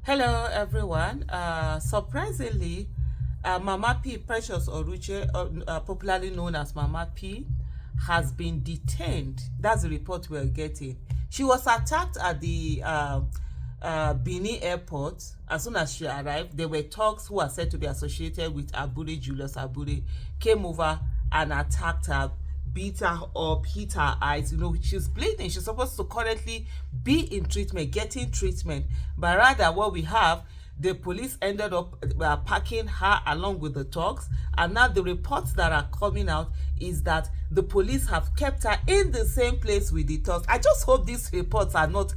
Hello, everyone. Surprisingly, Mama P, Precious Oruche, popularly known as Mama P, has been detained. That's the report we're getting. She was attacked at the Benin airport. As soon as she arrived, there were thugs who are said to be associated with Abure, Julius Abure, came over and attacked her, beat her up, hit her eyes. She's bleeding. She's supposed to currently be in treatment, getting treatment. But rather, what we have, the police ended up packing her along with the thugs. And now the reports that are coming out is that the police have kept her in the same place with the thugs. I just hope these reports are not,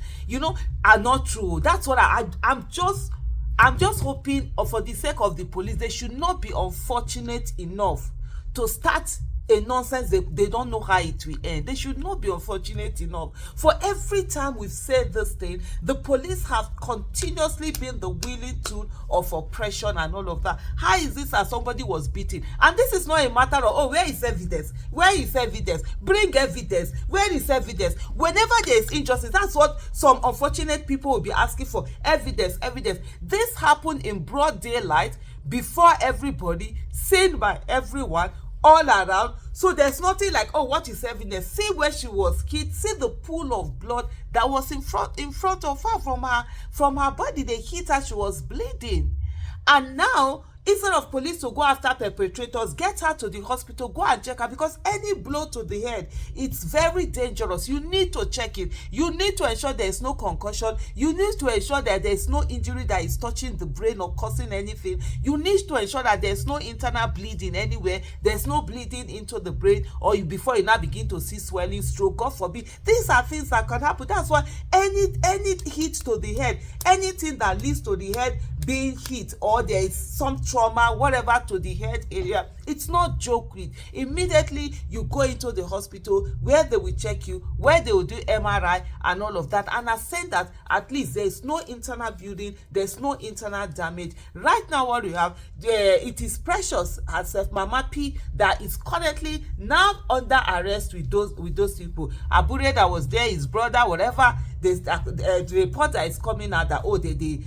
are not true. That's what I'm just hoping, for the sake of the police, they should not be unfortunate enough to start a nonsense they don't know how it will end. They should not be unfortunate enough. For every time we've said this thing, the police have continuously been the willing tool of oppression and all of that. How is this as somebody was beaten? And this is not a matter of, oh, where is evidence? Where is evidence? Bring evidence. Where is evidence? Whenever there is injustice, that's what some unfortunate people will be asking for. Evidence, evidence. This happened in broad daylight, before everybody, seen by everyone, all around. So there's nothing like, oh, what is evidence? See where she was hit. See the pool of blood that was in front of her from her body. They hit her. She was bleeding. And now, instead of police to go after perpetrators, get her to the hospital, go and check her, because any blow to the head, it's very dangerous. You need to check it. You need to ensure there is no concussion. You need to ensure that there is no injury that is touching the brain or causing anything. You need to ensure that there is no internal bleeding anywhere. There's no bleeding into the brain, or before you now begin to see swelling, stroke, God forbid. These are things that can happen. That's why any hit to the head, anything that leads to the head being hit, or there is some trauma, whatever, to the head area, it's not joke with. Immediately you go into the hospital where they will check you, where they will do MRI and all of that, and I saying that at least there is no internal bleeding, there's no internal damage. Right now, what we have, it is Precious herself, Mama P, that is currently now under arrest with those people. Abure that was there, his brother, whatever. The report that is coming out that, oh, they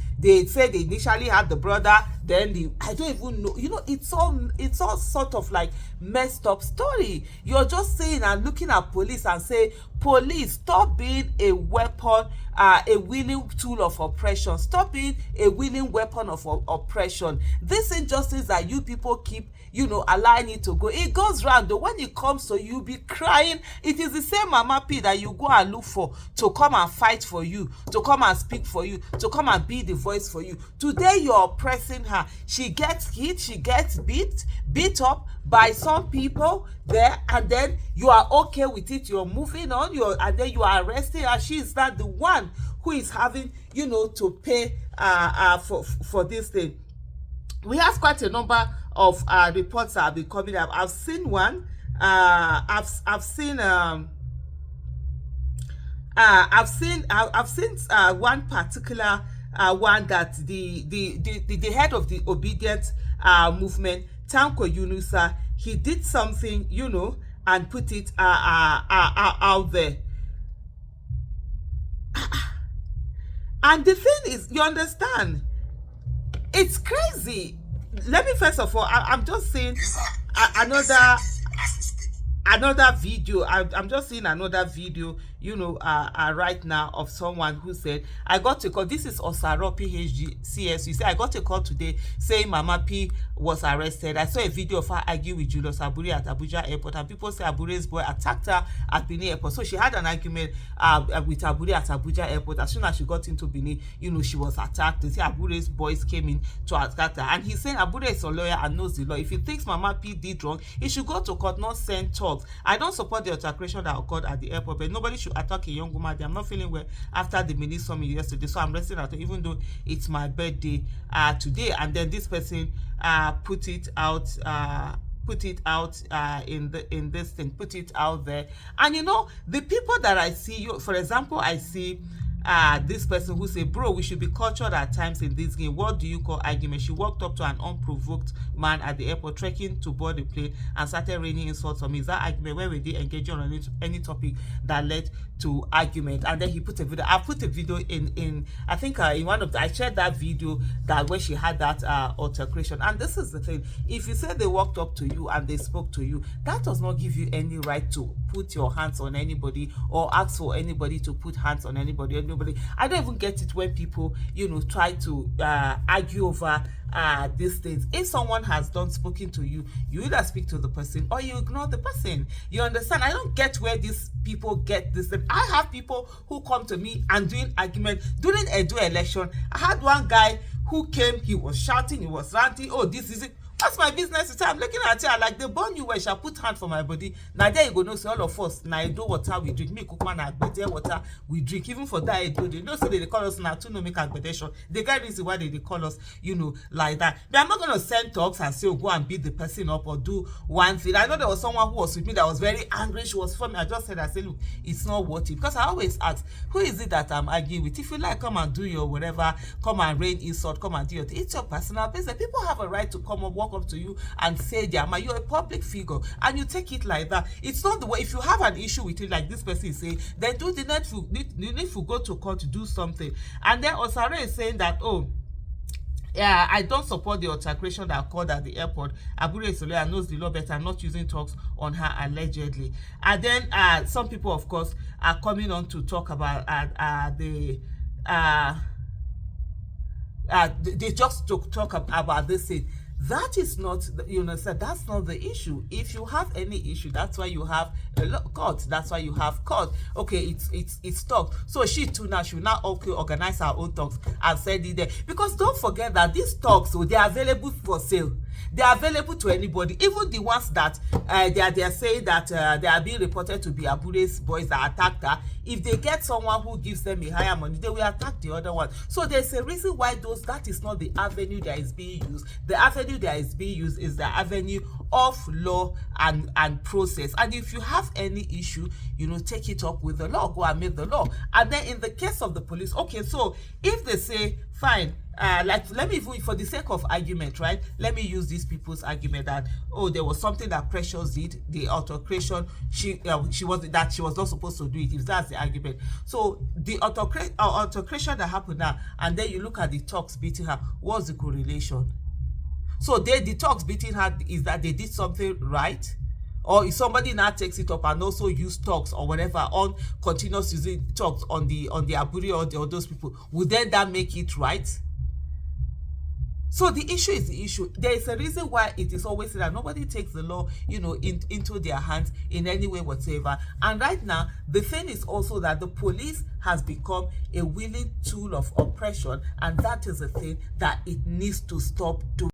said they initially had the brother, then I don't even know. It's all sort of like messed up story. You're just saying and looking at police and say, police, stop being a weapon, a willing tool of oppression. Stop being a willing weapon of oppression. This injustice that you people keep, allowing it to go, it goes round. When it comes to you be crying, it is the same Mama P that you go and look for to come and fight for you, to come and speak for you, to come and be the voice for you. Today you're oppressing her. She gets hit, she gets beat up by some people there, and then you are okay with it. You're moving on, and then you are arresting her. She is not the one who is having, to pay for this thing. We have quite a number of reports that have been coming up. I've seen one. I've seen one particular one that the head of the obedient movement, Tanko Yunusa, he did something, and put it out there. And the thing is, you understand, it's crazy. Let me first of all, I'm just saying another video. I'm just seeing another video, right now, of someone who said, I got a call. This is Osaro PHGCS. You say, I got a call today saying Mama P was arrested. I saw a video of her arguing with Julius Abure at Abuja airport, and people say Abure's boy attacked her at Benin airport. So she had an argument with Abure at Abuja airport. As soon as she got into Benin, she was attacked. They say Abure's boys came in to attack her, and he's saying Abure is a lawyer and knows the law. If he thinks Mama P did wrong, he should go to court, not send thugs. I don't support the altercation that occurred at the airport, but nobody should attack a young woman. I'm not feeling well after the mini summit yesterday, so I'm resting at home, even though it's my birthday today. And then this person put it out in this thing, put it out there. And the people that I see, for example, I see this person who say, bro, we should be cultured at times in this game. What do you call argument? She walked up to an unprovoked man at the airport trekking to board the plane and started raining insults on me. Is that argument? Where were they engaging on any topic that led to argument? And then he put a video. I put a video in I think in one of the, I shared that video that where she had that altercation. And this is the thing: if you say they walked up to you and they spoke to you, that does not give you any right to put your hands on anybody or ask for anybody to put hands on anybody. I don't even get it when people, try to argue over these things. If someone has done spoken to you, you either speak to the person or you ignore the person. You understand? I don't get where these people get this. I have people who come to me and doing argument during a election. I had one guy who came, he was shouting, he was ranting, oh, this is it. What's my business? I'm looking at you like they born you where shall put hand for my body. Now there you go, no, say all of us. Now I do water we drink. Me cook man agbete water we drink. Even for that, they don't say they call us now to no make agbedation. The guy reason why they call us, like that. But I'm not gonna send talks and say, oh, go and beat the person up or do one thing. I know there was someone who was with me that was very angry. She was for me. I just said, I said, look, it's not worth it. Because I always ask, who is it that I'm arguing with? If you like, come and do your whatever, come and rain insult, come and do your thing. It's your personal business. People have a right to come and walk up to you and say, Jama, you're a public figure, and you take it like that. It's not the way. If you have an issue with it, like this person is saying, then do the you need to go to court to do something. And then Osare is saying that, oh, yeah, I don't support the altercation that occurred at the airport. Abure Soleil knows the law better. I'm not using talks on her allegedly. And then some people, of course, are coming on to talk about they just talk about this thing. That is not, that's not the issue. If you have any issue, that's why you have court. That's why you have court. Okay, it's talk. So she too now should now organize her own talks and send it there. Because don't forget that these talks, so they are available for sale. They are available to anybody, even the ones that they are saying that they are being reported to be Abure's boys that attacked her. If they get someone who gives them a higher money, they will attack the other one. So there's a reason why that is not the avenue that is being used. The avenue that is being used is the avenue of law and process. And if you have any issue, take it up with the law. Go and make the law. And then in the case of the police, okay, so if they say, fine, like, let me, even for the sake of argument, right, let me use these people's argument that, oh, there was something that Precious did, the altercation, she was not supposed to do it, if that's the argument. So the altercation that happened now, and then you look at the talks beating her, what's the correlation? So the talks beating her is that they did something right? Or if somebody now takes it up and also use talks or whatever on continuous using talks on the Aburi or those people, would then that make it right? So the issue is the issue. There is a reason why it is always said that nobody takes the law, into their hands in any way whatsoever. And right now, the thing is also that the police has become a willing tool of oppression, and that is a thing that it needs to stop doing.